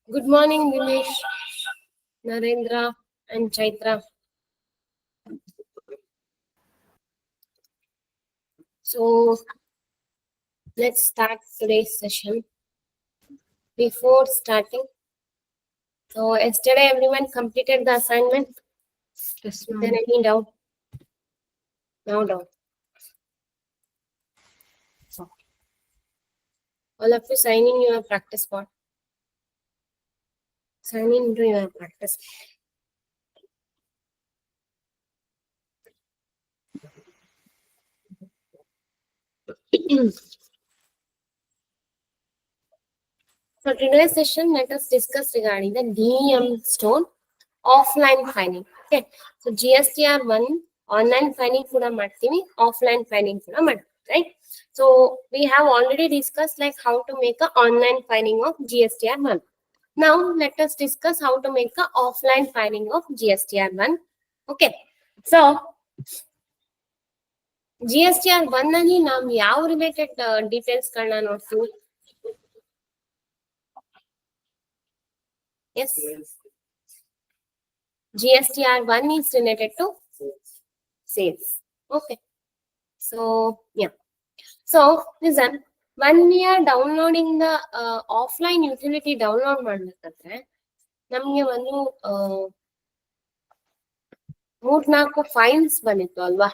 Good morning, Dinesh, Narendra, and Chaitra. So, let's start today's session. Before starting, so yesterday everyone completed the assignment. Yes, Is there any doubt? No doubt. All of you sign in your practice spot. Sign in into your practice. So today's session, let us discuss regarding the DEM stone offline filing. Okay. So GSTR 1 online filing kuda ಮಾಡ್ತೀವಿ, offline filing kuda ಮಾಡ್ತೀವಿ, right? So we have already discussed like how to make a online filing of GSTR 1. Now let us discuss how to make a offline filing of GSTR 1. Okay. So GSTR 1 ಅಲ್ಲಿ ನಾವು ಯಾವ related details ಗಳನ್ನ ನೋಡ್ತೀವಿ? Yes. GSTR 1 is related to sales. Okay. So, yeah. So, listen, when we are downloading the offline utility download ಮಾಡ್ಬೇಕಂದ್ರೆ ನಮಗೆ ಒಂದು 3-4 files ಬಂದಿತ್ತು ಅಲ್ವಾ?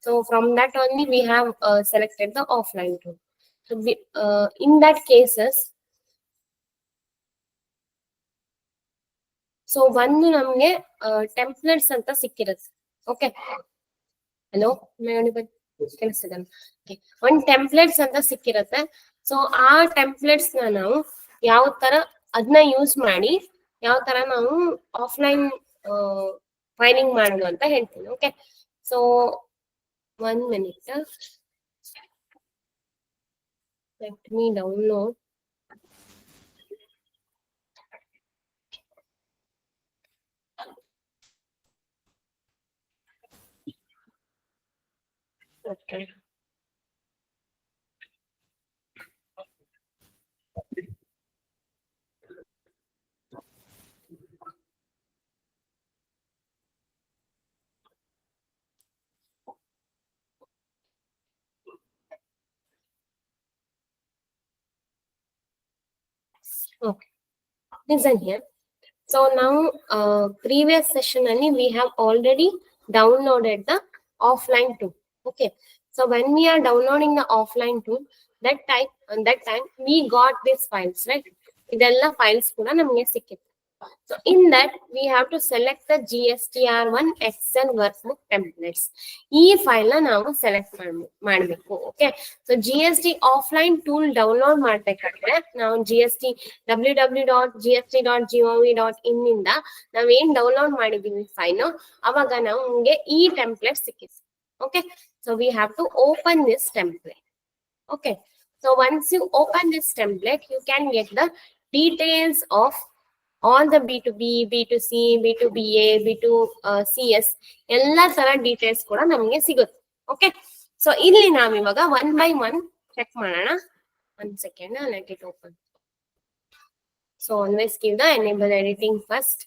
So, from that only we have selected the offline tool. So, in that cases, so ಒಂದು ನಮ್ಗೆ templates ಅಂತ ಸಿಕ್ಕಿರುತ್ತೆ. Okay, hello ಕೇಳಿಸ್ತಿದೆ? ಒಂದು ಟೆಂಪ್ಲೇಟ್ಸ್ ಅಂತ ಸಿಕ್ಕಿರುತ್ತೆ. ಸೊ ಆ ಟೆಂಪ್ಲೇಟ್ಸ್ ನಾವು ಯಾವ ತರ ಅದನ್ನ ಯೂಸ್ ಮಾಡಿ ಯಾವ ತರ ನಾವು ಆಫ್ಲೈನ್ ಫೈಲಿಂಗ್ ಮಾಡೋದು ಅಂತ ಹೇಳ್ತೀನಿ. Okay, so 1 minute, let me download. Okay. Okay, listen here. So now previous session only we have already downloaded the offline tool. Okay, so when we are downloading the offline tool, that time we got these files, right? Idella files kuda namage sikkite. So in that we have to select the GSTR1 Excel workbook templates. ಈ file ನ ನಾವು select ಮಾಡಬೇಕು. Okay, so GST offline tool download ಮಾಡ್ಬೇಕಾದ್ರೆ ನಾವು www.gst.gov.in ಇಂದ ನಾವೇನ್ download ಮಾಡಿದೀವಿ file, ಅವಾಗ ನಮ್ಗೆ ಈ ಟೆಂಪ್ಲೇಟ್ ಸಿಕ್ಕಿದೆ. Okay, so we have to open this template. Okay, so once you open this template, you can get the details of all the B2B, B2C, B2BA, B2CS ಎಲ್ಲ ತರ details ಕೂಡ ನಮಗೆ ಸಿಗುತ್ತೆ. ಓಕೆ, ಸೊ ಇಲ್ಲಿ ನಾವಿವಾಗ 1 by 1 check ಮಾಡೋಣ. 1 second, let it open. So always give the enable editing first.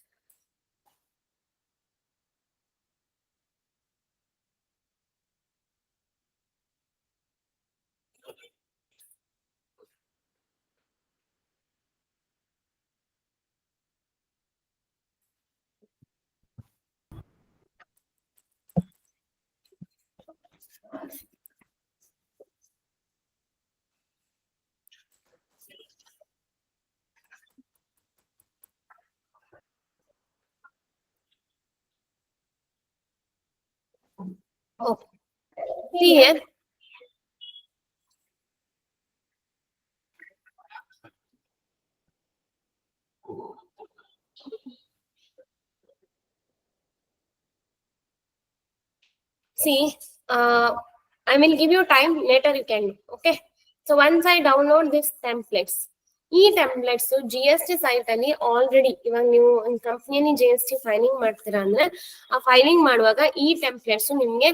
Okay, see here. See, I will give you time, later you can do. Okay, so once I download these templates, ಈ templates GST site ಅಲ್ಲಿ already ಇವಾಗ ನೀವು ಒಂದು ಕಂಪ್ನಿಯಲ್ಲಿ GST filing ಮಾಡ್ತೀರಾ ಅಂದ್ರೆ ಆ filing ಮಾಡುವಾಗ ಈ ಟೆಂಪ್ಲೇಟ್ಸ್ ನಿಮ್ಗೆ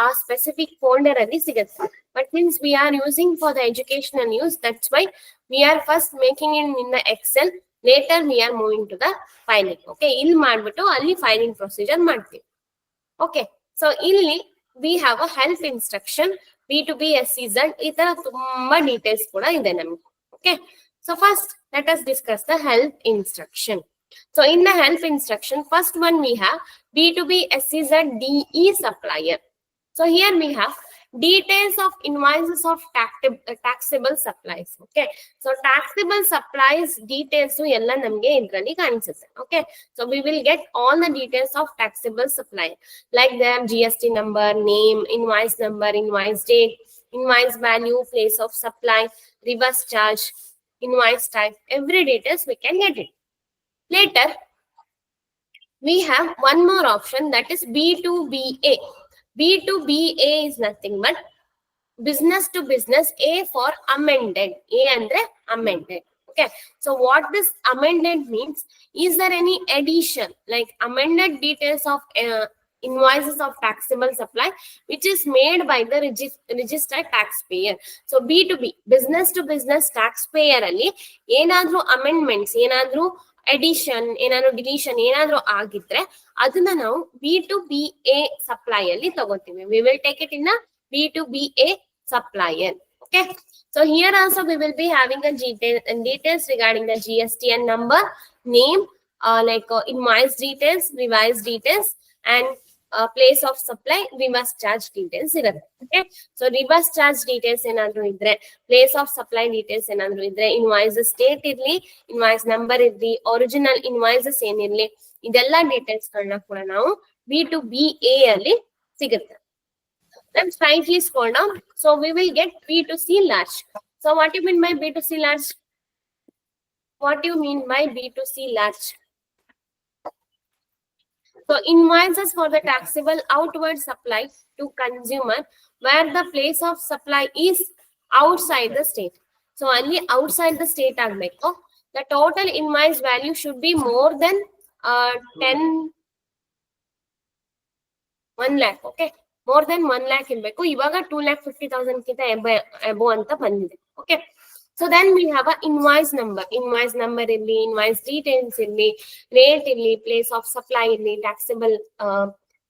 ಆ ಸ್ಪೆಸಿಫಿಕ್ ಫೋಲ್ಡರ್ ಅಲ್ಲಿ ಸಿಗುತ್ತೆ. But means we are using for the educational use, that's why we are first making it in the Excel later we are moving to the filing. Okay, ಇಲ್ಲಿ ಮಾಡ್ಬಿಟ್ಟು ಅಲ್ಲಿ filing procedure ಮಾಡ್ತೀವಿ. Okay, so ಇಲ್ಲಿ we have a help instruction, B2B SEZ, ಈ ತರ ತುಂಬಾ details ಕೂಡ ಇದೆ ನಮ್ಗೆ. Okay, so first let us discuss the help instruction. So in the help instruction, first one we have B2B SEZ DE supplier. So here we have details of invoices of taxable supplies. Okay, so taxable supplies details ella namge idralli kaaniಸುತ್ತೆ. Okay, so we will get all the details of taxable supply like their GST number, name, invoice number, invoice date, invoice value, place of supply, reverse charge, invoice type, every details we can get it. Later we have one more option, that is B2BA. B2BA is nothing but business to business, A for amended. A andre amended. Okay, so what this amended means, is there any addition like amended details of invoices of taxable supply which is made by the registered taxpayer. So B2B, business to business taxpayer ಅಲ್ಲಿ ಏನಾದ್ರೂ amendments, ಏನಾದ್ರೂ addition, ಏನಾದ್ರೂ deletion ಏನಾದ್ರೂ ಆಗಿದ್ರೆ ಅದನ್ನ ನಾವು B2BA supply ಅಲ್ಲಿ ತಗೋತೀವಿ. We will take it in a B2BA supplier. Okay, so here also we will be having a details regarding the GSTN number, name, invoice details, revised details, and place of supply, reverse charge details irutte. Okay, so reverse charge details enadru idre, place of supply details enadru idre, invoices date irli, invoice number irli, original invoices enirli, idella details galna kuda ನಾವು B2BA ಅಲ್ಲಿ ಸಿಗುತ್ತೆ. Then slightly scroll down, so we will get B2C large. So what do you mean by B2C large? What do you mean by B2C large? So invoices for the taxable outward supply to consumer where the place of supply is outside the state. So only outside the state agbeku. The total invoice value should be more than 1 lakh. Okay, more than 1 lakh ಇರಬೇಕು. ಇವಾಗ 2,50,000 ಕಿಂತ above ಅಂತ ಬಂದಿದೆ. Okay, so then we have a invoice number. Invoice number irli, invoice details irli, rate irli, place of supply irli, taxable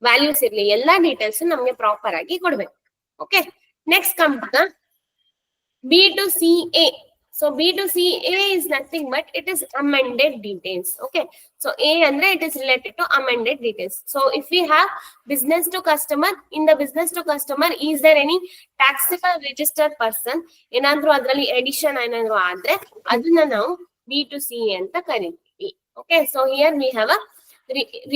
values irli, ಎಲ್ಲ details ನಮಗೆ proper ಆಗಿ ಕೊಡಬೇಕು. Okay, next come to the B2CA. So B2CA is nothing but it is amended details. Okay, so A andre it is related to amended details. So if we have business to customer, in the business to customer, is there any taxable registered person, enadru adralli addition enadru adre aduna ನಾವು B2CA anta ಕರೀತೀವಿ. Okay, so here we have a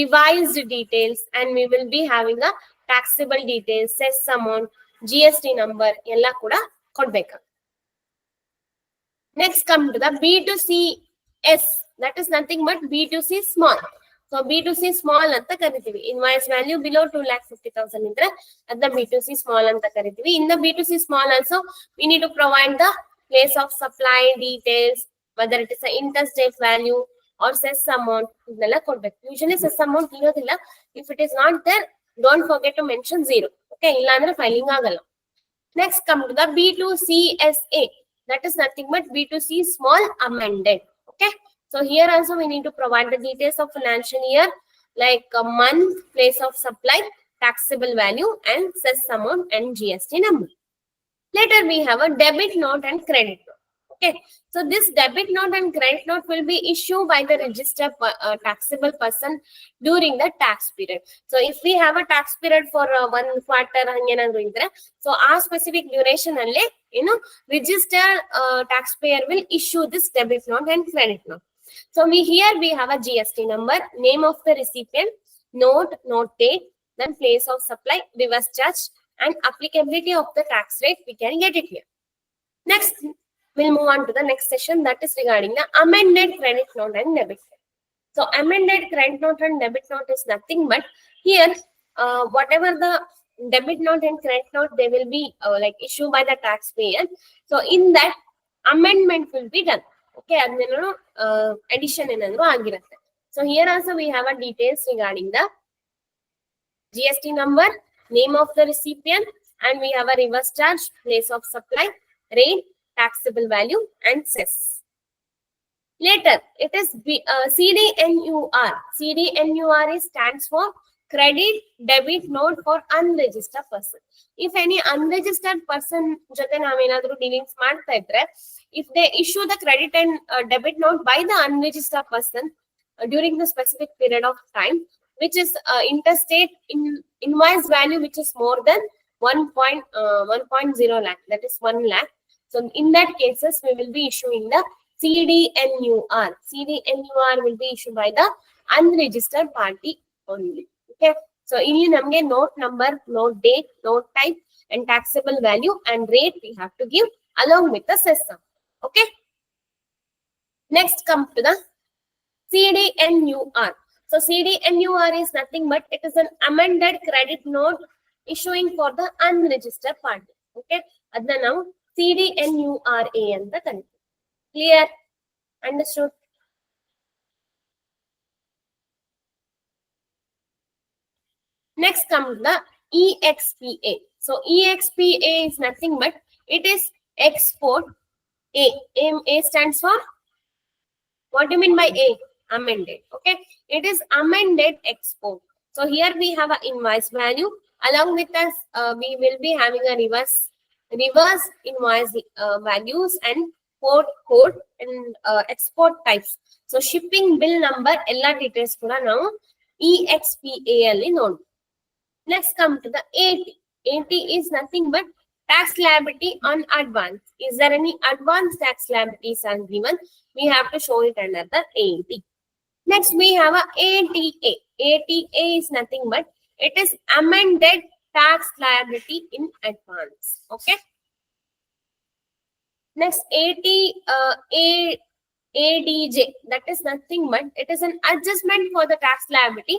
revised details and we will be having a taxable details, cess amount, GST number ಎಲ್ಲ ಕೂಡ ಕೊಡ್ಬೇಕು. Next come to the B2CS, that is nothing but B2C small. So B2C small anta ಕರಿತೀವಿ. Invoice value below 2,50,000 ಇದ್ರೆ ಅದನ್ನ B2C small ಅಂತ ಕರಿತೀವಿ. In the B2C small also we need to provide the place of supply details, whether it is a interstate value or cess amount, ಇದೆಲ್ಲ ಕೊಡ್ಬೇಕು. Usually cess amount ಇರೋದಿಲ್ಲ. If it is not there, don't forget to mention 0. Okay, ಇಲ್ಲ ಅಂದ್ರೆ filing ಆಗಲ್ಲ. Next come to the B2CSA. That is nothing but B2C small amended. Okay, so here also we need to provide the details of financial year like a month, place of supply, taxable value, and cess amount and GST number. Later we have a debit note and credit note. Okay, so this debit note and credit note will be issued by the registered taxable person during the tax period. So if we have a tax period for 1 quarter hangenadru idre, so our specific duration alle registered taxpayer will issue this debit note and credit note. So here we have a GST number, name of the recipient, note date, then place of supply, reverse charge, and applicability of the tax rate. We can get it here. Next, we'll move on to the next session, that is regarding the amended credit note and debit note. So amended credit note and debit note is nothing but here whatever the debit note and credit note, they will be issued by the taxpayer. So in that amendment will be done. Okay, adnenu addition enadru agirutte. So here also we have a details regarding the GST number, name of the recipient, and we have a reverse charge, place of supply, rate, taxable value, and cess. Later, it is CDNUR. CDNUR stands for Credit Debit Note for Unregistered Person. If any unregistered person ಜೊತೆ ನಾವೇನಾದ್ರೂ dealings ಮಾಡ್ತಾ ಇದ್ರೆ, if they issue the credit and debit note by the unregistered person during the specific period of time, which is interstate invoice value which is more than 1.0 lakh, that is 1 lakh. So in that cases, we will be issuing the CDNUR. CDNUR will be issued by the unregistered party only. Okay. So ಇಲ್ಲಿ ನಮಗೆ note number, note date, note type, and taxable value and rate we have to give along with the cess sum. Okay. Next come to the CDNUR. So CDNUR is nothing but it is an amended credit note issuing for the unregistered party. Okay. ಅದನ್ನ ನಾವು CDNURA ಅಂತ ಕರೀತೀವಿ. Clear? Understood? Next comes the EXPA. So EXPA is nothing but it is export A. A stands for, what do you mean by A? Amended. Okay. It is amended export. So here we have an invoice value. Along with us, we will be having a reverse invoice values and port code and export types. So shipping bill number, ella details kuda now EXPA alli nodi. Next come to the AT. AT is nothing but tax liability on advance. Is there any advance tax liabilities are given? We have to show it under the AT. Next we have a ATA. ATA is nothing but it is amended tax liability in advance. Okay. Next ADJ, that is nothing but it is an adjustment for the tax liability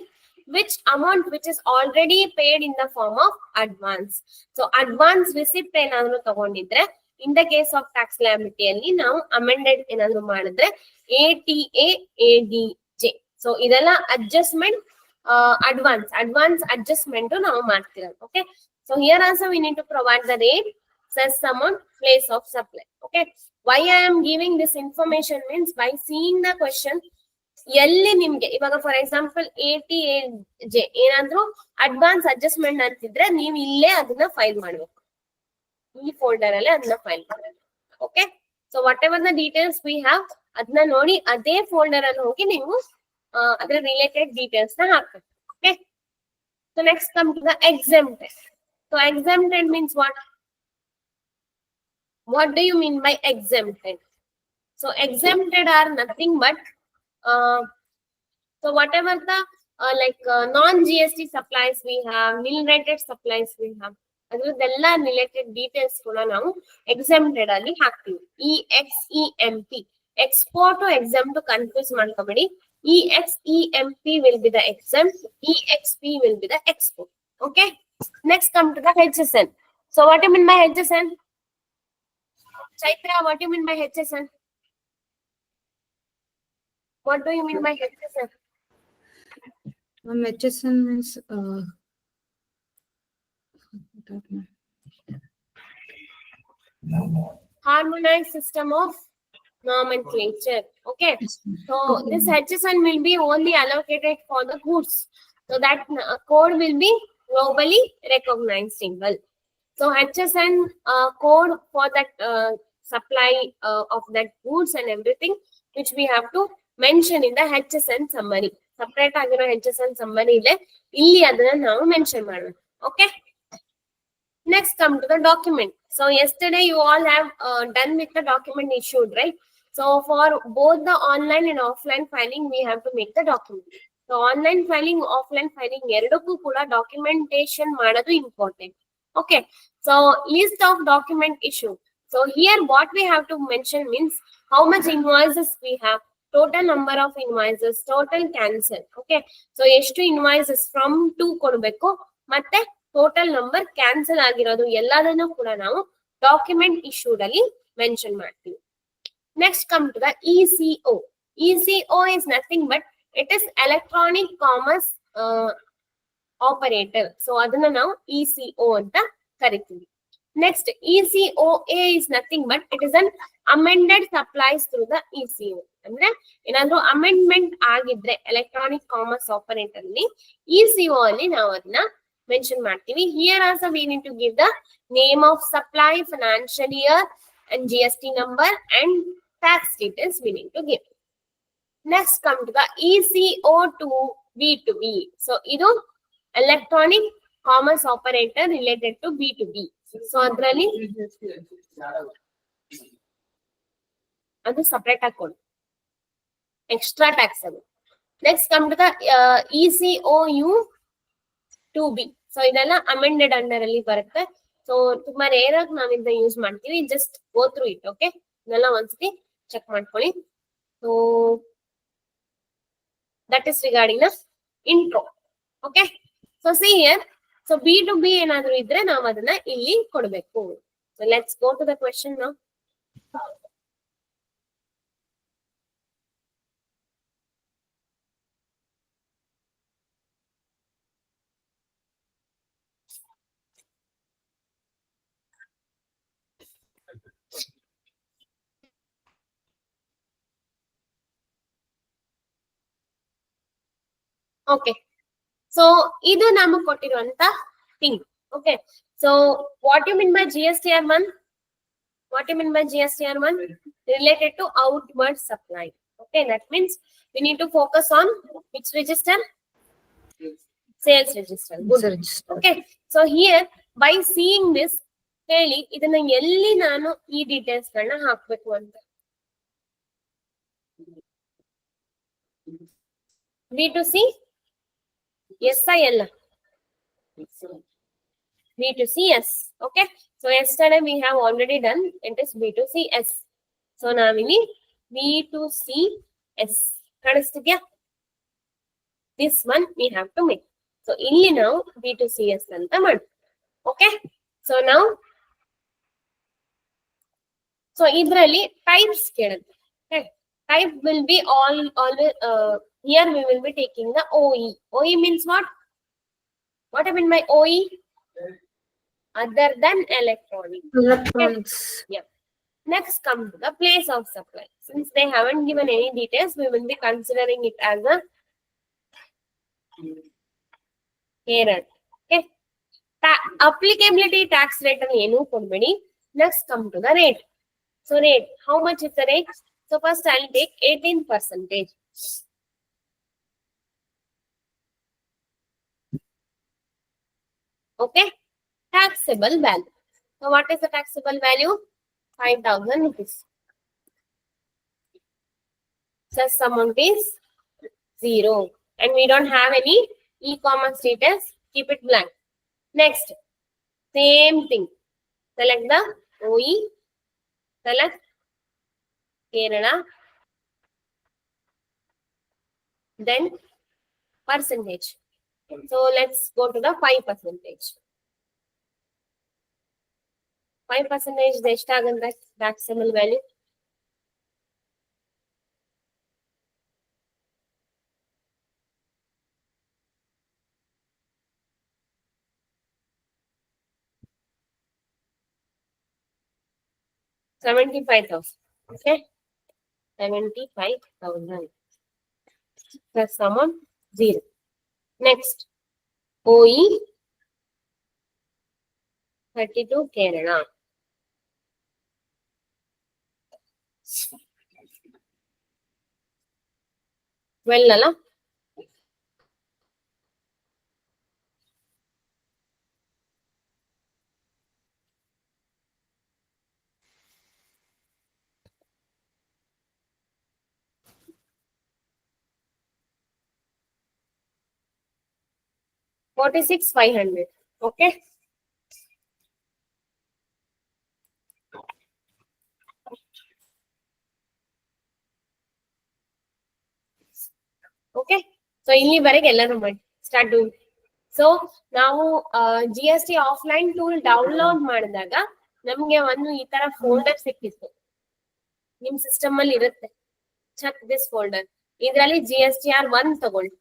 which amount which is already paid in the form of advance. So advance receipt ಏನಾದರೂ ತಗೊಂಡಿದ್ರೆ in the case of tax liability ಅಲ್ಲಿ ನಾವು amended ಏನಾದರೂ ಮಾಡಿದ್ರೆ ATA ADJ. So ಇದೆಲ್ಲ adjustment advance adjustment ನಾವು ಮಾಡ್ತಿರೋದು. Okay. So here also we need to provide the rate, cess amount, place of supply. Okay. Why I am giving this information means by seeing the question, ಎಲ್ಲಿ ನಿಮ್ಗೆ ಇವಾಗ for example ATA ಏನಾದ್ರೂ advance adjustment ಅಂತಿದ್ರೆ ನೀವು ಇಲ್ಲೇ ಅದನ್ನ file ಮಾಡ್ಬೇಕು, ಈ ಫೋಲ್ಡರ್ ಅಲ್ಲಿ ಅದನ್ನ ಫೈಲ್ ಮಾಡಬೇಕು. Okay. So what ever the details we have ಅದನ್ನ ನೋಡಿ ಅದೇ ಫೋಲ್ಡರ್ ಅಲ್ಲಿ ಹೋಗಿ ನೀವು ಅದರ ರಿಲೇಟೆಡ್ ಡೀಟೇಲ್ಸ್ ನ ಹಾಕ್ಬೇಕು. Okay. So next come to the exempted. So exempted means what do you mean by exempted? So exempted are nothing but so whatever the non-GST supplies we have, nil rated supplies we have, ಅದೆಲ್ಲ related details ಕೂಡ ನಾವು exempted ಅಲ್ಲಿ ಹಾಕ್ತೀವಿ. EXEMP, export to exempt confuse ಮಾಡ್ಕೋಬೇಡಿ. EXEMP will be the exempt, EXP will be the export. Okay. Next come to the HSN. So what do you mean by HSN? Chaitra, what do you mean by HSN? What do you mean by HSN? HSN means harmonized system of nomenclature. Okay. So this HSN will be only allocated for the goods. So that code will be globally recognizable. So HSN code for that supply of that goods and everything, which we have to mention in the HSN summary. Separate ಆಗಿರೋ HSN summary ಇದೆ, ಇಲ್ಲಿ ಅದನ್ನ ನಾವು mention ಮಾಡಬೇಕು. Okay. Next come to the document. So yesterday you all have done with the document issued, right? So for both the online and offline filing, we have to make the document. So online filing, offline filing ಎರಡಕ್ಕೂ ಕೂಡ documentation ಮಾಡೋದು important. Okay. So list of document issue. So here what we have to mention means how much invoices we have, total number of invoices, total cancel. Okay. So ಎಷ್ಟು invoices from to ಕೊಡಬೇಕು ಮತ್ತೆ total number cancel ಆಗಿರೋದು ಎಲ್ಲದನ್ನು ಕೂಡ ನಾವು document issued ಅಲ್ಲಿ mention ಮಾಡ್ತೀವಿ. Next come to the ECO. ECO is nothing but it is electronic commerce operator. So ಅದನ್ನ ನಾವು ECO ಅಂತ ಕರಿತೀವಿ. Next, ECOA is nothing but it is an amended supplies through the ECO. ಅಂದ್ರೆ ಏನಾದ್ರೂ amendment ಆಗಿದ್ರೆ electronic commerce operator ಅಲ್ಲಿ ECO ಅಲ್ಲಿ ನಾವು ಅದನ್ನ ಮೆನ್ಷನ್ ಮಾಡ್ತೀವಿ. Here also we need to give the name of supply, financial year and GST number and tax status we need to give. Next come to the ECO to B2B. So ಇದು electronic commerce operator related to B2B. So ಅದರಲ್ಲಿ ಅದು separate ಆಗಿ ಕೊಡು, extra tax ಅದು. Next come to the ECOU to B. So ಇದೆಲ್ಲ amended under ಅಲ್ಲಿ ಬರುತ್ತೆ. So ತುಂಬಾ ರೇರ್ ಆಗಿ ನಾವ್ ಇದನ್ನ ಯೂಸ್ ಮಾಡ್ತೀವಿ. Just go through it. Okay, ಇದೆಲ್ಲ ಒಂದ್ಸತಿ ಚೆಕ್ ಮಾಡ್ಕೊಳ್ಳಿ. So that is regarding the intro. Okay, so see here. So B2B ಏನಾದ್ರೂ ಇದ್ರೆ ನಾವು ಅದನ್ನ ಇಲ್ಲಿ ಕೊಡ್ಬೇಕು. So let's go to the question now. Okay, so ಇದು ನಮಗೆ ಕೊಟ್ಟಿರುವಂತ thing. Okay, so what you mean by GSTR1? What you mean by GSTR1? Related to outward supply. Okay, that means we need to focus on which register? Sales register. Good. Okay, so here by seeing this, ಹೇಳಿ ಇದನ್ನ ಎಲ್ಲಿ ನಾನು ಈ details ಗಳನ್ನ ಹಾಕ್ಬೇಕು ಅಂತ. B2C, yes I L. B2CS. Okay, so yesterday we have already done it is B2CS. So now we need B2CS. Kadastidya? This one we have to make. So illi now B2CS anta madu. Okay, so now so idralli types kelutte. Okay, type will be always here we will be taking the OE. OE means what? What I mean by OE? Other than electronic. Electronics. Okay. Yeah. Next come to the place of supply. Since they haven't given any details, we will be considering it as a error. Okay. Applicability tax rate and enu kodbedi. Next come to the rate. So rate, how much is the rate? So first I'll take 18%. Okay. Taxable value. So what is the taxable value? 5,000 rupees. Such amount is 0. And we don't have any e-commerce details. Keep it blank. Next. Same thing. Select the OE. Select Kerala. Then percentage. So let's go to the 5%. 5% ಎಷ್ಟಾಗಂದ್ರೆ taxable value? $75,000. Okay, 75,000 plus amount 0. Next, OE 32 Kerala. Well, Lala. $46,500. Okay. Okay. So ಇಲ್ಲಿವರೆಗೆ ಎಲ್ಲರೂ ಮಾಡಿ start doing. So ನಾವು GST offline tool download ಮಾಡಿದಾಗ ನಮ್ಗೆ ಒಂದು ಈ ತರ folder ಸಿಕ್ಕಿತ್ತು. ನಿಮ್ ಸಿಸ್ಟಮ್ ಅಲ್ಲಿ ಇರುತ್ತೆ. Check this folder. ಇದರಲ್ಲಿ GSTR1 ತಗೊಳ್ಳಿ.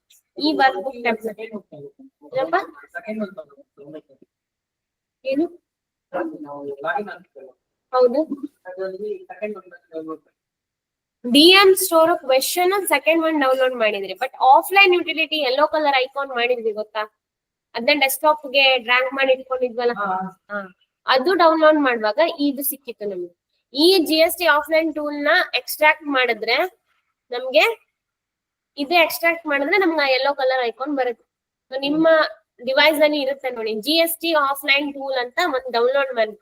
ಈ ವರ್ಕ್ ಬುಕ್ ಟೆಂಪ್ಲೇಟ್ ಏನಪ್ಪ ಏನು ಹೌದು. DM store question second one download ಮಾಡಿದ್ರಿ, but offline utility yellow colour icon ಮಾಡಿದ್ವಿ ಗೊತ್ತಾ, ಅದನ್ನ ಡೆಸ್ಕ್ಟಾಪ್ ಗೆ ಡ್ರ್ಯಾಗ್ ಮಾಡಿ ಇಟ್ಕೊಂಡಿದ್ವಲ್ಲ, ಅದು ಡೌನ್ಲೋಡ್ ಮಾಡುವಾಗ ಇದು ಸಿಕ್ಕಿತ್ತು ನಮ್ಗೆ. ಈ GST ಆಫ್ಲೈನ್ ಟೂಲ್ ನ ಎಕ್ಸ್ಟ್ರಾಕ್ಟ್ ಮಾಡಿದ್ರೆ ನಮ್ಗೆ ಇದು ಎಕ್ಸ್ಟ್ರಾಕ್ಟ್ ಮಾಡಿದ್ರೆ ನಮ್ಗೆ ಯೆಲ್ಲೋ ಕಲರ್ ಐಕಾನ್ ಬರುತ್ತೆ. ಸೊ ನಿಮ್ಮ ಡಿವೈಸ್ ಅಲ್ಲಿ ಇರುತ್ತೆ ನೋಡಿ, GST ಆಫ್ಲೈನ್ ಟೂಲ್ ಅಂತ ಒಂದು ಡೌನ್ಲೋಡ್ ಮಾಡಿ,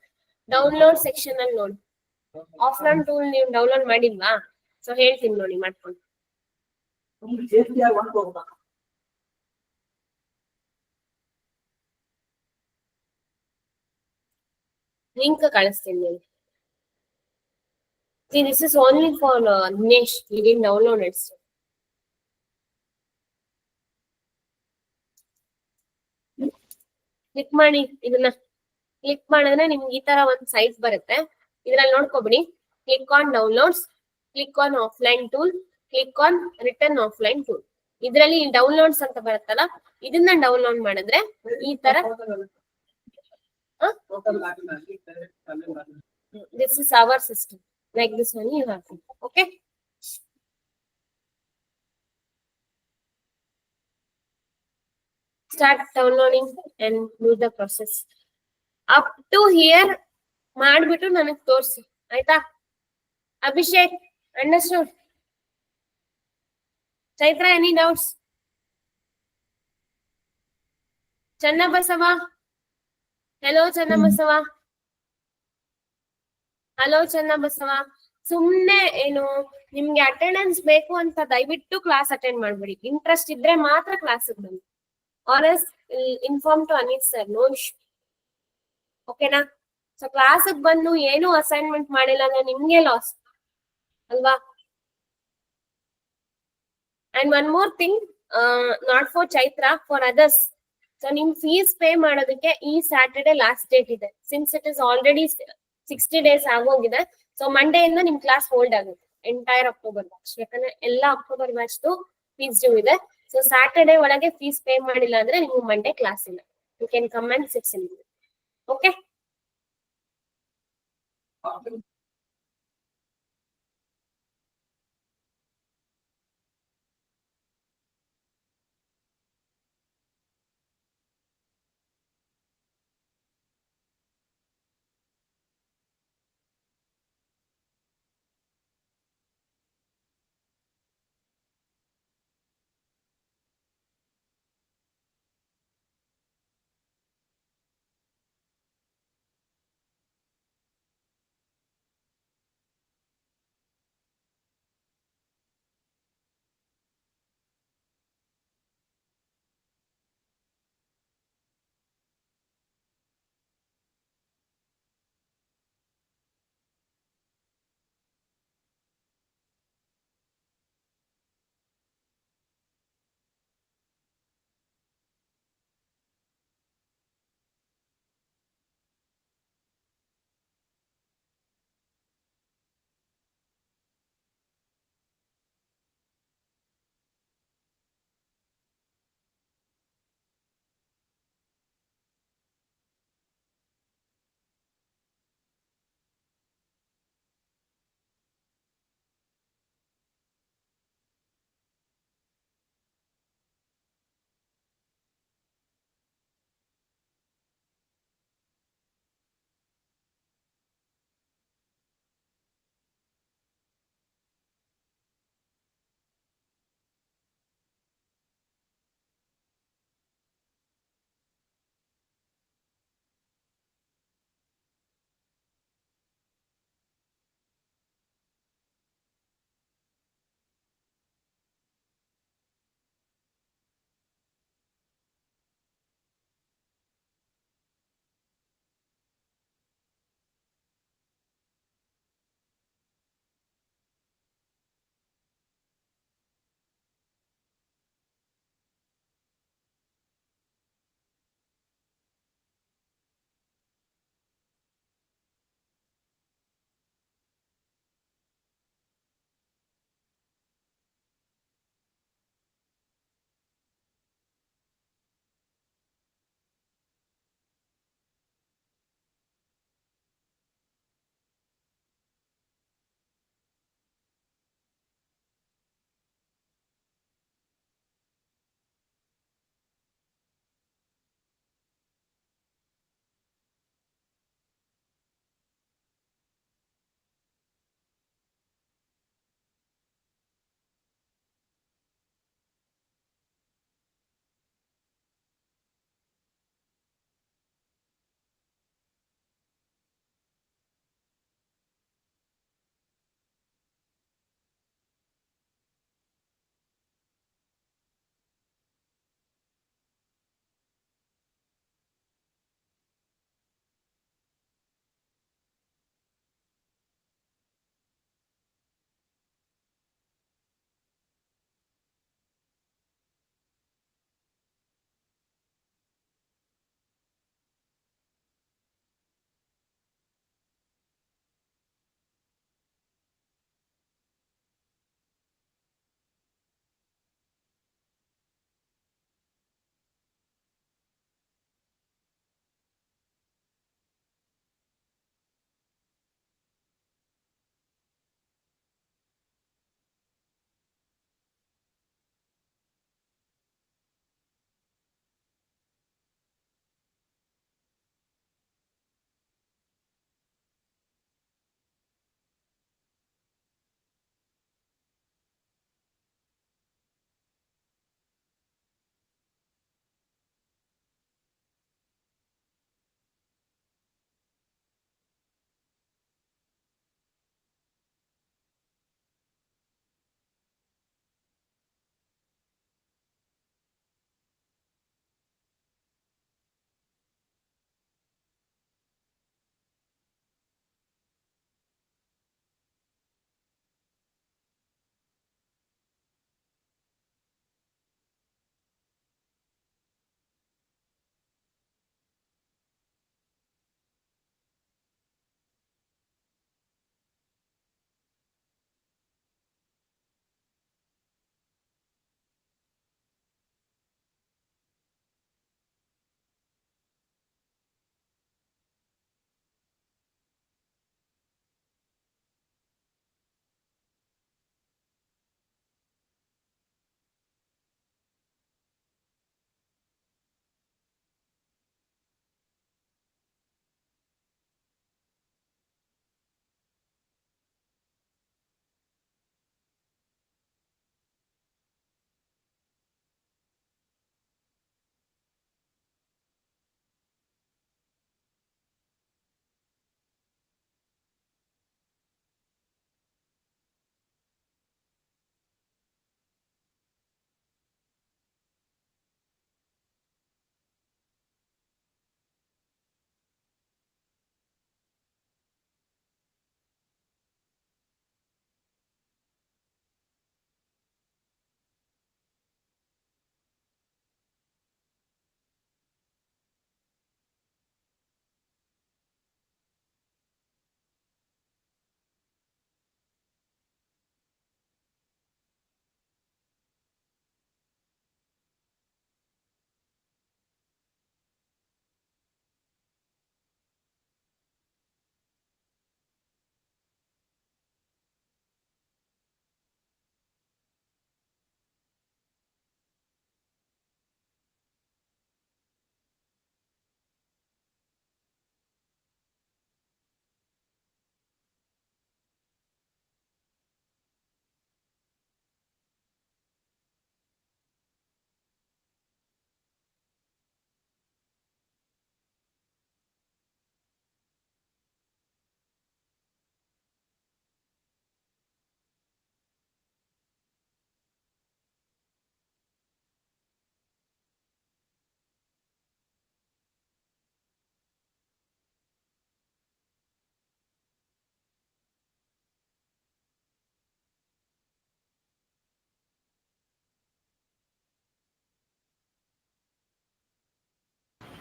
ಡೌನ್ಲೋಡ್ ಸೆಕ್ಷನ್ ಅಲ್ಲಿ ನೋಡಿ. ಆಫ್ಲೈನ್ ಟೂಲ್ ನೀವು ಡೌನ್ಲೋಡ್ ಮಾಡಿಲ್ವಾ? ಸೊ ಹೇಳ್ತೀನಿ ನೋಡಿ ಮಾಡ್ಕೊಂಡು. ಲಿಂಕ್ ಕಳಿಸ್ತೀನಿ ನೋಡಿ. See, this is only for Dinesh. He didn't download it. Click ಮಾಡಿ, ಇದನ್ನ ಕ್ಲಿಕ್ ಮಾಡಿದ್ರೆ ನಿಮ್ಗೆ ಈ ತರ ಒಂದು ಸೈಟ್ ಬರುತ್ತೆ. ಇದ್ರಲ್ಲಿ ನೋಡ್ಕೊಬಿಡಿ. Click on downloads, click on offline tool, click on return offline tool. ಇದ್ರಲ್ಲಿ ಡೌನ್ಲೋಡ್ಸ್ ಅಂತ ಬರುತ್ತಲ್ಲ, ಇದನ್ನ ಡೌನ್ಲೋಡ್ ಮಾಡಿದ್ರೆ ಈ ತರ this is our system. Like this one you have to. Okay. Start downloading and do the process. Up to here ಮಾಡ್ಬಿಟ್ಟು ನನಗೆ ತೋರಿಸಿ ಆಯ್ತಾ? Abhishek, understood? Chaitra, any doubts? Channabasava, hello Channabasava, hello Channabasava. ಸುಮ್ನೆ ಏನು ನಿಮ್ಗೆ ಅಟೆಂಡೆನ್ಸ್ ಬೇಕು ಅಂತ ದಯವಿಟ್ಟು ಕ್ಲಾಸ್ ಅಟೆಂಡ್ ಮಾಡ್ಬಿಡಿ. ಇಂಟ್ರೆಸ್ಟ್ ಇದ್ರೆ ಮಾತ್ರ ಕ್ಲಾಸ್ ಬನ್ನಿ. Or inform to Anith sir, no issue. ಓಕೆನಾ? ಸೊ ಕ್ಲಾಸ್ ಬಂದು ಏನು ಅಸೈನ್ಮೆಂಟ್ ಮಾಡಿಲ್ಲ ಅಂದ್ರೆ ನಿಮ್ಗೆ ಲಾಸ್ ಅಲ್ವಾ? And one more thing, not for Chaitra, for others. So ನಿಮ್ ಫೀಸ್ ಪೇ ಮಾಡೋದಕ್ಕೆ ಈ ಸ್ಯಾಟರ್ಡೆ ಲಾಸ್ಟ್ ಡೇಟ್ ಇದೆ. Since it is already 60 days ಆಗೋಗಿದೆ. ಸೊ ಮಂಡೇ ಇಂದ ನಿಮ್ ಕ್ಲಾಸ್ ಹೋಲ್ಡ್ ಆಗುತ್ತೆ ಎಂಟೈರ್ ಅಕ್ಟೋಬರ್ ಬ್ಯಾಚ್. ಯಾಕಂದ್ರೆ ಎಲ್ಲ ಅಕ್ಟೋಬರ್ ಬ್ಯಾಚ್ ಫೀಸ್ ಡ್ಯೂ ಇದೆ. ಸೊ ಸ್ಯಾಟರ್ಡೆ ಒಳಗೆ ಫೀಸ್ ಪೇ ಮಾಡಿಲ್ಲ ಅಂದ್ರೆ ನಿಮ್ಗೆ ಮಂಡೇ ಕ್ಲಾಸ್ ಇಲ್ಲ. You can come and sits in. Okay?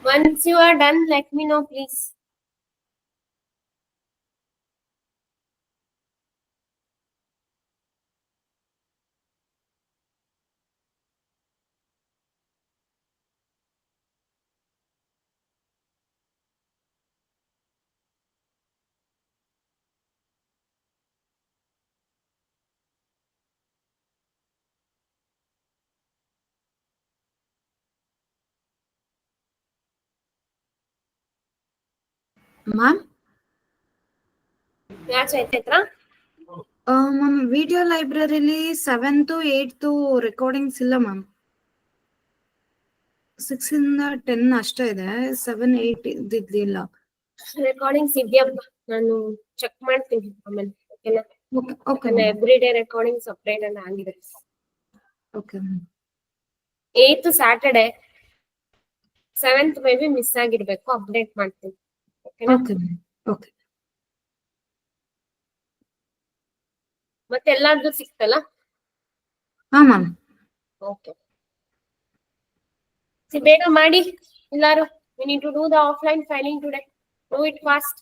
Once you are done, let me know, please. Ma'am Yeah, Chaitra. Ma'am video ಲೈಬ್ರರಿಲಿ 7th 8th recordings ಇಲ್ಲ ma'am. 6 ಇಂದ 10 ಅಷ್ಟೇ ಇದೆ, 7 8 ಇದ್ದಿಲ್ಲ. ರೆಕಾರ್ಡಿಂಗ್ಸ್ ಇದೆಯಪ್ಪ, ನಾನು ಚೆಕ್ ಮಾಡ್ತೀನಿ ಆಮೇಲೆ. ಓಕೆನಾ? ಓಕೆ ಓಕೆ ಯಾಕಂದ್ರೆ ma'am. Every day recording separate ಅಂತ ಆಗಿದೆ. Okay ma'am. 8th Saturday, 7th may be miss ಆಗಿರ್ಬೇಕು, ಅಪ್ಡೇಟ್ ಮಾಡ್ತೀನಿ. ಓಕೆನಾ? Okay ma'am. ಓಕೆ. ಮತ್ತೆ ಎಲ್ಲಾರ್ದು ಸಿಕ್ತಲ್ಲ? ಹಾ ಮ್ಯಾಮ್. ಓಕೆ. ಬೇಗ ಮಾಡಿ ಎಲ್ಲಾರು. We need to do the offline filing today. Do it fast.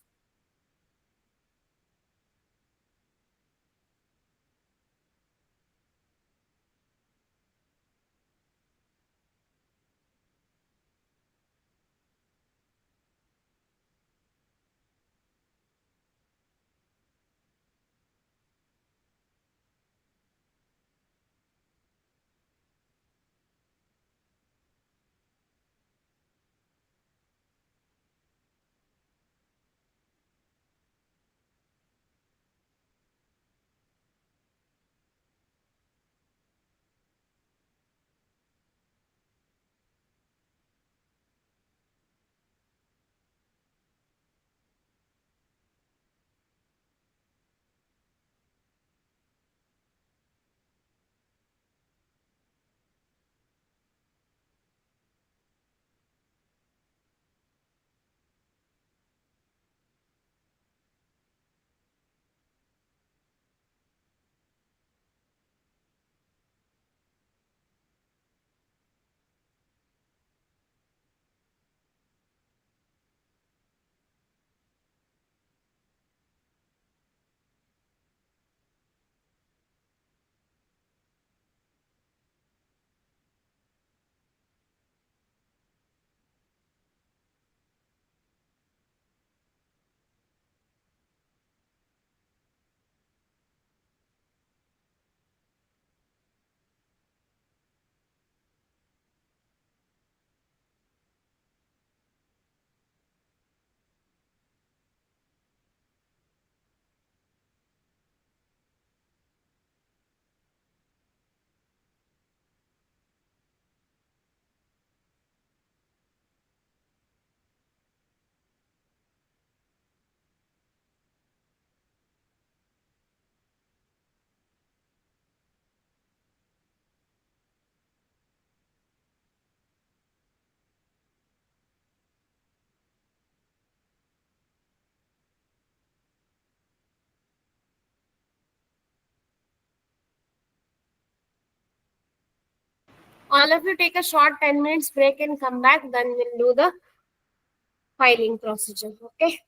All of you take a short 10 minutes break and come back. Then we'll do the filing procedure. Okay.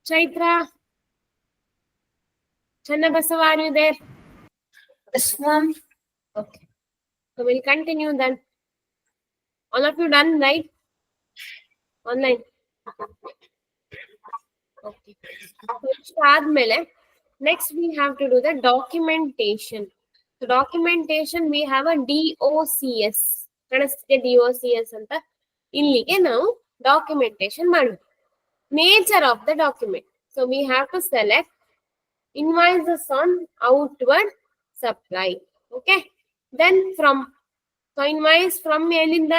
Chaitra, Channabasava, are you there? Yes, ma'am. Okay. So we'll continue then. All of you done, right? Online. Okay. So next we have to do the documentation. So documentation we have a DOCS. DOCS ಅಂತ ಇಲ್ಲಿಗೆ ನಾವು documentation ಮಾಡಬೇಕು. Nature of the document. So we have to select invoices on outward supply. Okay. Then so invoice from ಎಲ್ಲಿಂದ?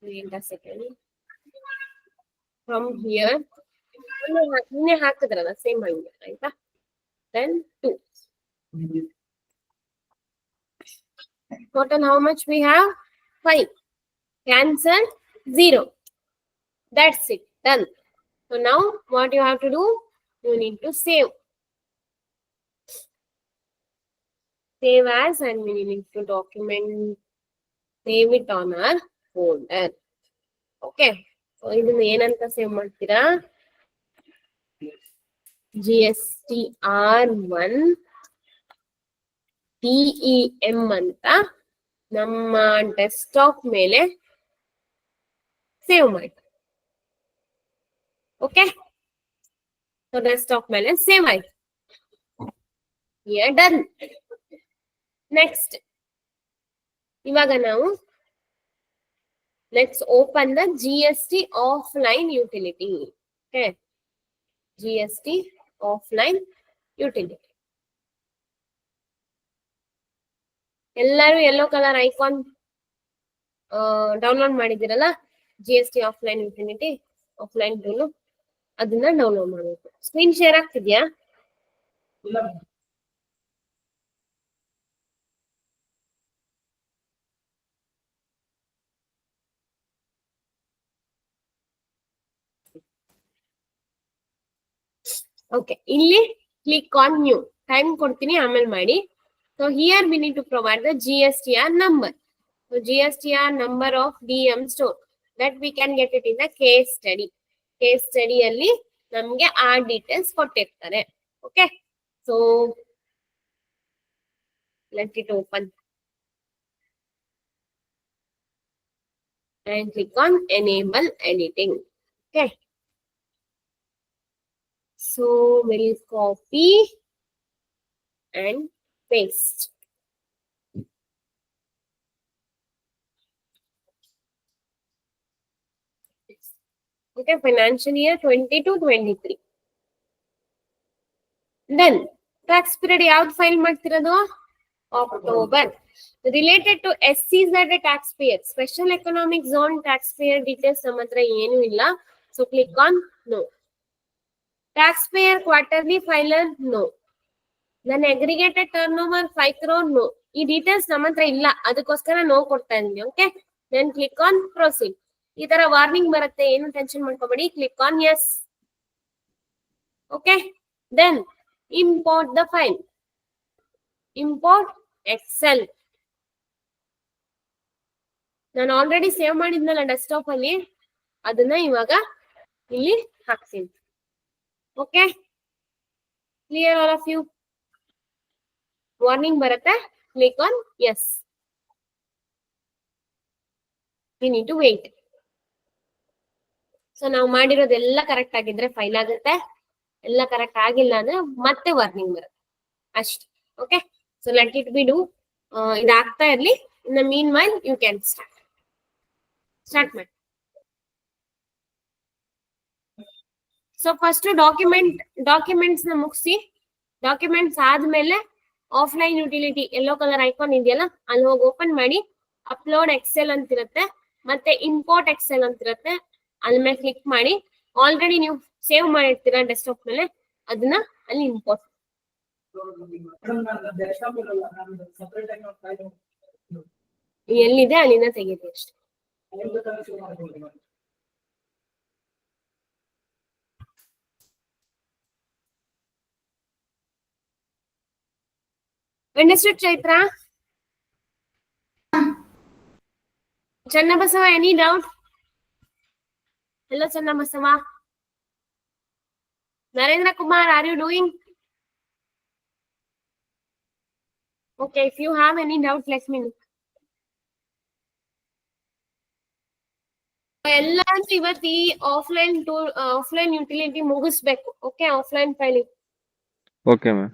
Wait a second. From here. ನಿನ್ನೆ ಹಾಕಿದ್ರಲ್ಲ same ಹಂಗೆ ಆಯ್ತಾ? Then 2. Total how much we have? 5. Cancel 0. That's it. Done. So now what you have to do? You need to save. Save as, and we need to document. Save it on our folder. Okay. So ಇದನ್ನ ಏನಂತ save ಮಾಡ್ತೀರಾ? GSTR1 TEM ಅಂತ ನಮ್ಮ desktop ಮೇಲೆ save ಮಾಡಿ. Okay, so desktop ಮೇಲೆ save ಆಯ್ತು. Done. Next ಇವಾಗ ನಾವು let's open the GST offline utility. Okay, GST offline utility. ಎಲ್ಲರೂ ಯೆಲ್ಲೋ ಕಲರ್ ಐಕಾನ್ ಡೌನ್ಲೋಡ್ ಮಾಡಿದಿರಲ್ಲ, GST offline utility offline tool, ಅದನ್ನ ಡೌನ್ಲೋಡ್ ಮಾಡಬೇಕು. ಸ್ಕ್ರೀನ್ ಶೇರ್ ಆಗ್ತಿದ್ಯಾ? ಓಕೆ, ಇಲ್ಲಿ ಕ್ಲಿಕ್ ಆನ್ ನ್ಯೂ. ಟೈಮ್ ಕೊಡ್ತೀನಿ, ಆಮೇಲೆ ಮಾಡಿ. So here we need to provide the GSTR number. So GSTR number of DM store that we can get it in the case study. Case ಸ್ಟಡಿಯಲ್ಲಿ ನಮ್ಗೆ ಆ details ಕೊಟ್ಟಿರ್ತಾರೆ. Okay, so let it open and click on enable editing. Okay, so we'll copy and paste. Okay, financial year 22-23. Then tax period ಯಾವ್ದು file ಮಾಡ್ತಿರೋದು? October. Related to SCs that are taxpayer, special economic zone taxpayer details ನಮ್ಮ ಹತ್ರ ಏನು ಇಲ್ಲ. So click on no. Taxpayer quarterly filer no. ನನ್ನ aggregated turn over 5 crore no. ಈ details ನಮ್ಮ ಹತ್ರ ಇಲ್ಲ, ಅದಕ್ಕೋಸ್ಕರ ನೋ ಕೊಡ್ತಾ ಇದ್ದೀನಿ. Okay, then click on proceed. ಈ ತರ ವಾರ್ನಿಂಗ್ ಬರುತ್ತೆ, ಏನು ಟೆನ್ಷನ್ ಮಾಡ್ಕೋಬೇಡಿ. Click on yes. Okay, then import the file. Import excel. ನಾನು ಆಲ್ರೆಡಿ ಸೇವ್ ಮಾಡಿದ್ನಲ್ಲ ಡೆಸ್ಕ್ಟಾಪ್ ಅಲ್ಲಿ, ಅದನ್ನ ಇವಾಗ ಇಲ್ಲಿ ಹಾಕ್ತೀನಿ. Okay, clear all of you? Warning ಬರುತ್ತೆ, click on yes. We need to wait. So ನಾವು ಮಾಡಿರೋದೆಲ್ಲ ಕರೆಕ್ಟ್ ಆಗಿದ್ರೆ ಫೈಲ್ ಆಗುತ್ತೆ, ಎಲ್ಲ ಕರೆಕ್ಟ್ ಆಗಿಲ್ಲ ಅಂದ್ರೆ ಮತ್ತೆ ವಾರ್ನಿಂಗ್ ಬರುತ್ತೆ ಅಷ್ಟೇ. Okay, so let it be do. ಇದಾಗ್ತಾ ಇರ್ಲಿ. In the meanwhile you can start ಮಾಡಿ. ಸೊ ಫಸ್ಟ್ ಡಾಕ್ಯುಮೆಂಟ್ಸ್ ನ ಮುಗಿಸಿ, ಡಾಕ್ಯುಮೆಂಟ್ಸ್ ಆದ್ಮೇಲೆ offline utility yellow colour icon ಇದೆಯಲ್ಲ, ಅಲ್ಲಿ ಹೋಗಿ ಓಪನ್ ಮಾಡಿ. ಅಪ್ಲೋಡ್ ಎಕ್ಸೆಲ್ ಅಂತಿರುತ್ತೆ, ಮತ್ತೆ ಇಂಪೋರ್ಟ್ ಎಕ್ಸೆಲ್ ಅಂತಿರುತ್ತೆ, ಅಲ್ಲಿ ಮೇಲೆ ಕ್ಲಿಕ್ ಮಾಡಿ. ಆಲ್ರೆಡಿ ನೀವು ಸೇವ್ ಮಾಡಿರ್ತೀರಾ ಡೆಸ್ಕ್ಟಾಪ್ ಮೇಲೆ, ಅದನ್ನ ಅಲ್ಲಿ ಇಂಪೋರ್ಟ್ ಎಲ್ಲಿದೆ ಅಲ್ಲಿಂದ ತೆಗೀರಿ ಅಷ್ಟೇ. Understood, Chaitra? Channabasava, any doubt? Hello, Channa Masava. Narendra Kumar, are you doing? Okay, if you have any doubt, let me know. ಎಲ್ಲ ಇವತ್ತು ಈ ಆಫ್ಲೈನ್ ಯುಟಿಲಿಟಿ ಮುಗಿಸ್ಬೇಕು. Okay, offline filing. Okay ma'am.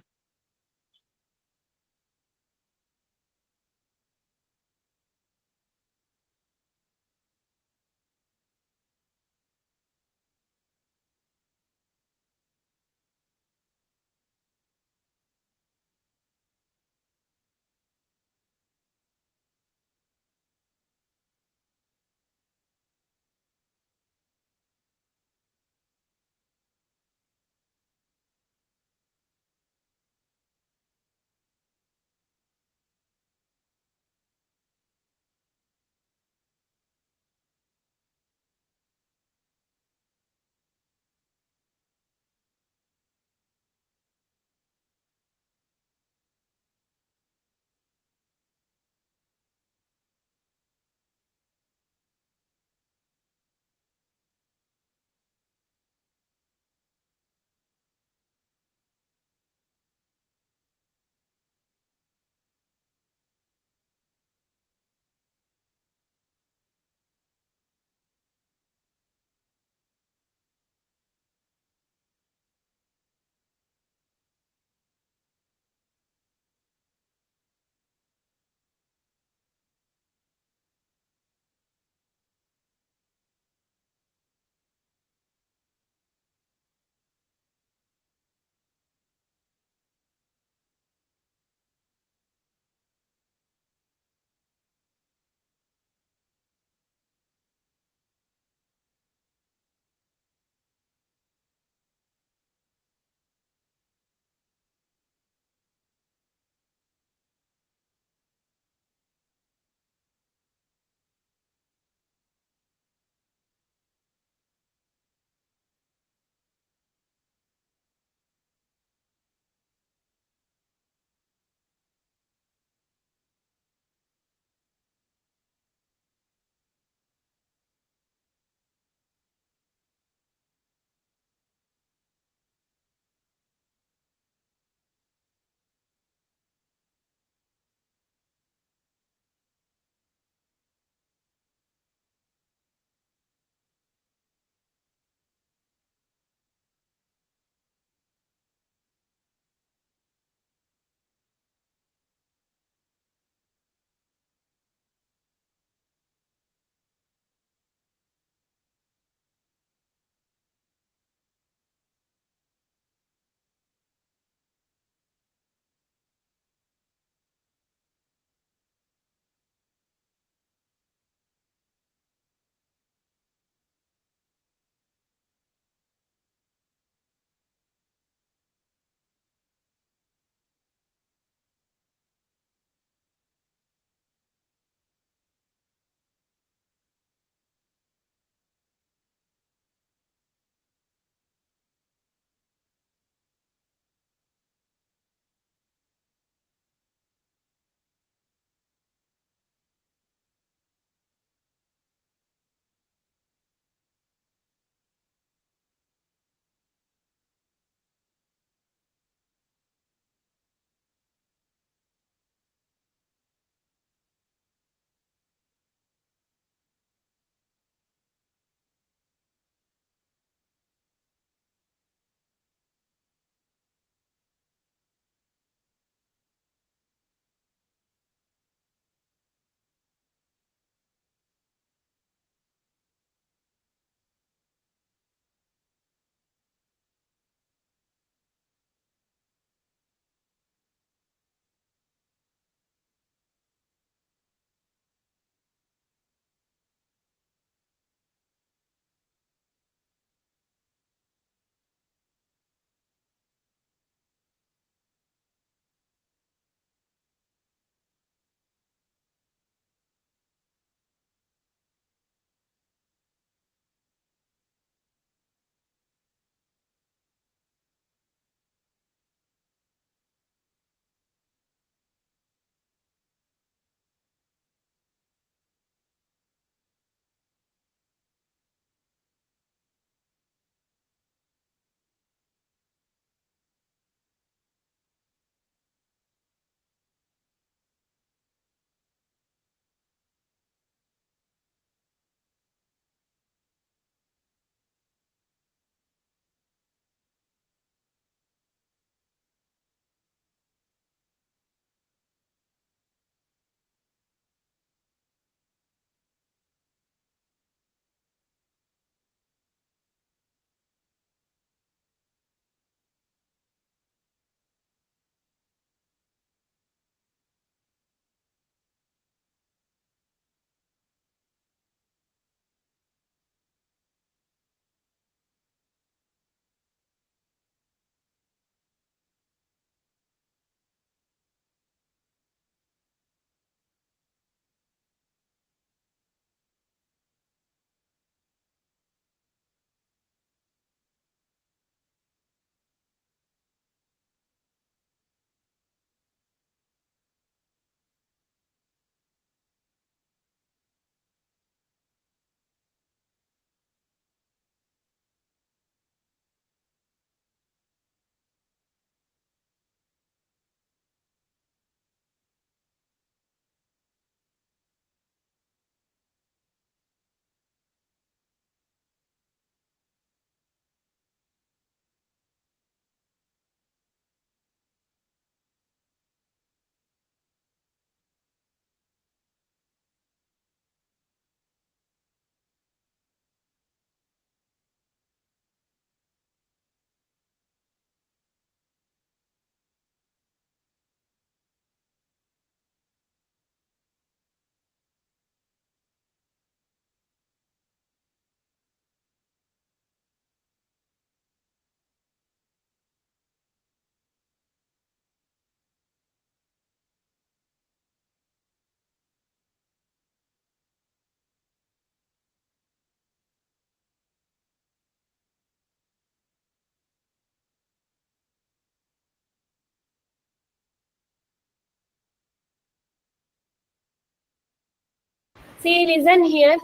See, listen here.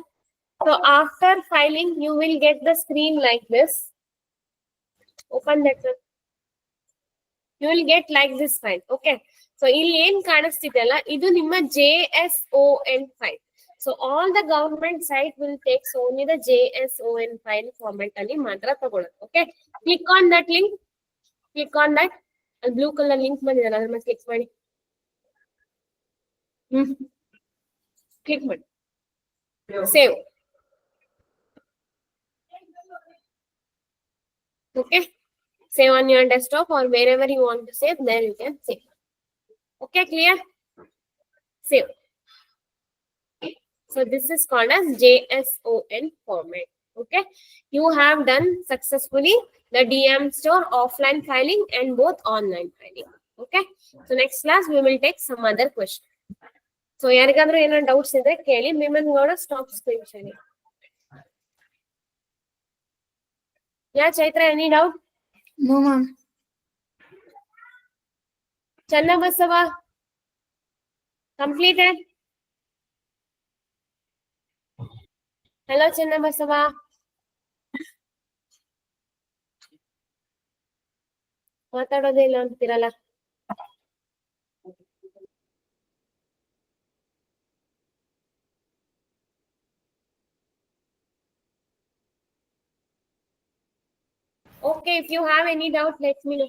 So after filing, you will get the screen like this. Open that one. You will get like this file. Okay. So ಇಲ್ಲಿ ಏನ್ ಕಾಣಿಸ್ತಿದೆಯಲ್ಲ ಇದು ನಿಮ್ಮ JSON file. So all the government site will take only the JSON file format ಅಲ್ಲಿ ಮಾತ್ರ ತಗೊಳುತ್ತೆ. Okay. Click on that link. Click on that. Blue colour link ಬಂದಿದೆ ಅದ್ರ ಮೇಲೆ ಕ್ಲಿಕ್ ಮಾಡಿ. ಕ್ಲಿಕ್ ಮಾಡಿ. Save. Okay. Save on your desktop or wherever you want to save, there you can save. Okay, clear? Save. So this is called as JSON format. Okay, you have done successfully the DM store offline filing and both online filing. Okay, so next class we will take some other question. So ಯಾರಿಗಾದ್ರೂ ಏನೋ doubts ಇದ್ರೆ ಕೇಳಿ. ವಿಮನ್ Gowda stop screen sharing. Yeah, Chaitra, any doubt? No, ma'am. Channabasava completed. Hello, Channabasava. ಮಾತಾಡೋದೇ ಇಲ್ಲ ಅಂತೀರಲ್ಲ. Okay, if you have any doubt, let me know.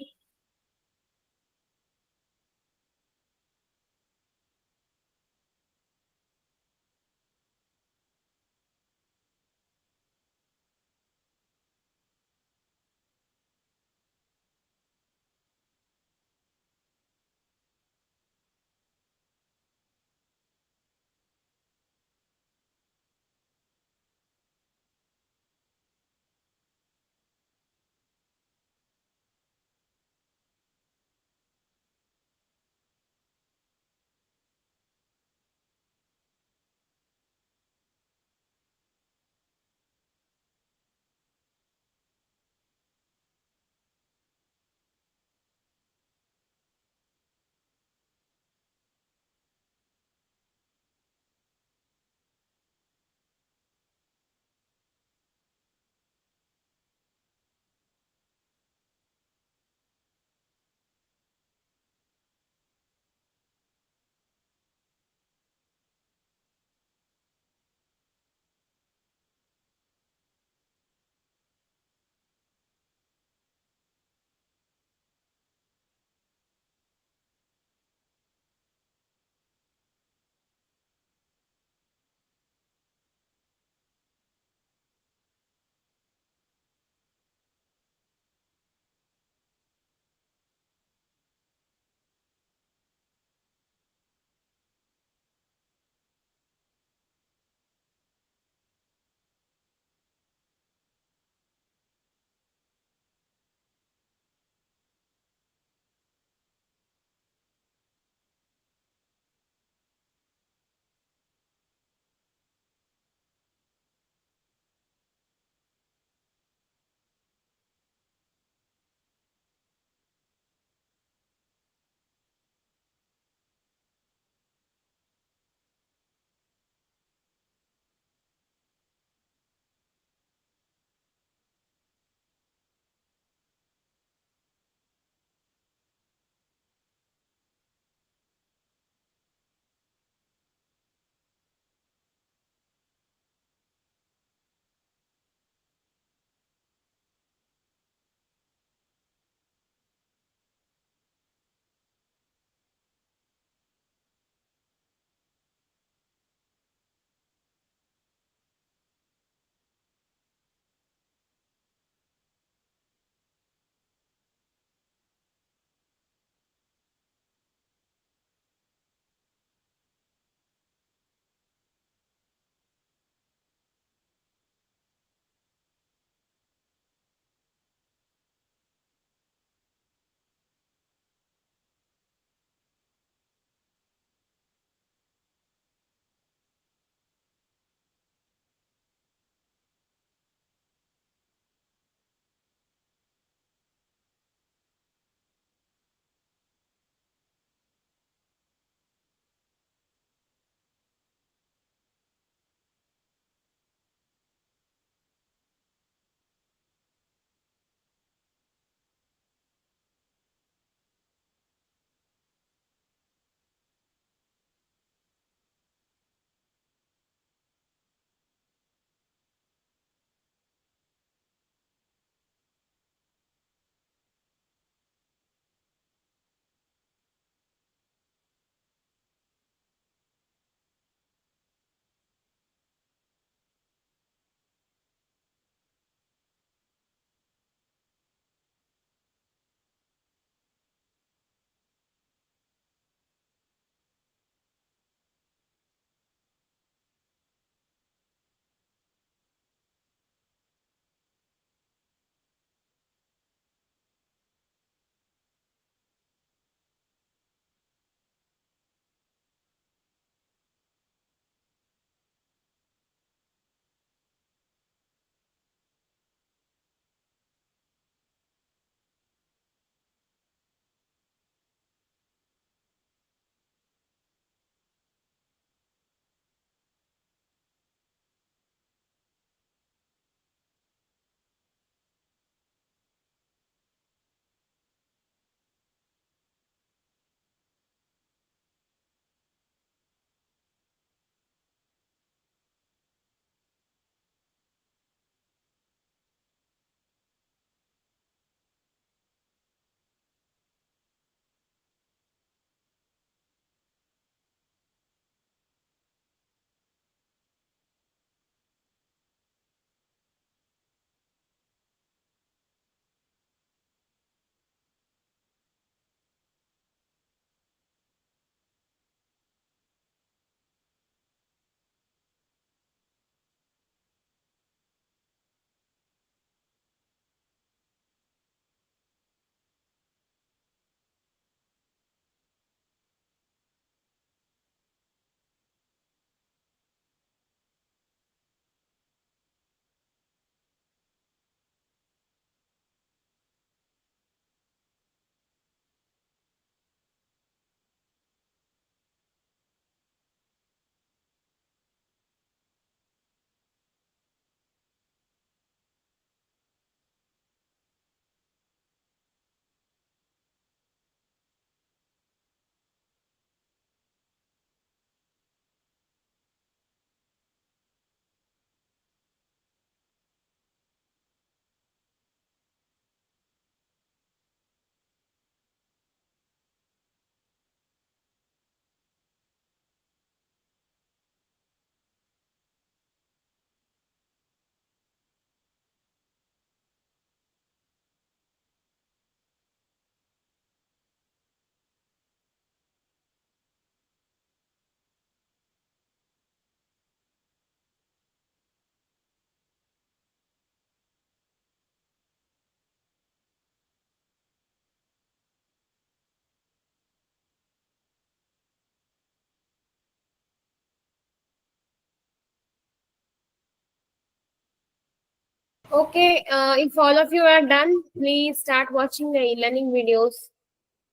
Okay, if all of you are done, please start watching the e-learning videos.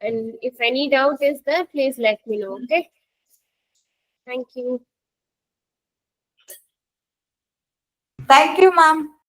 And if any doubt is there, please let me know. Okay. Thank you. Thank you, ma'am.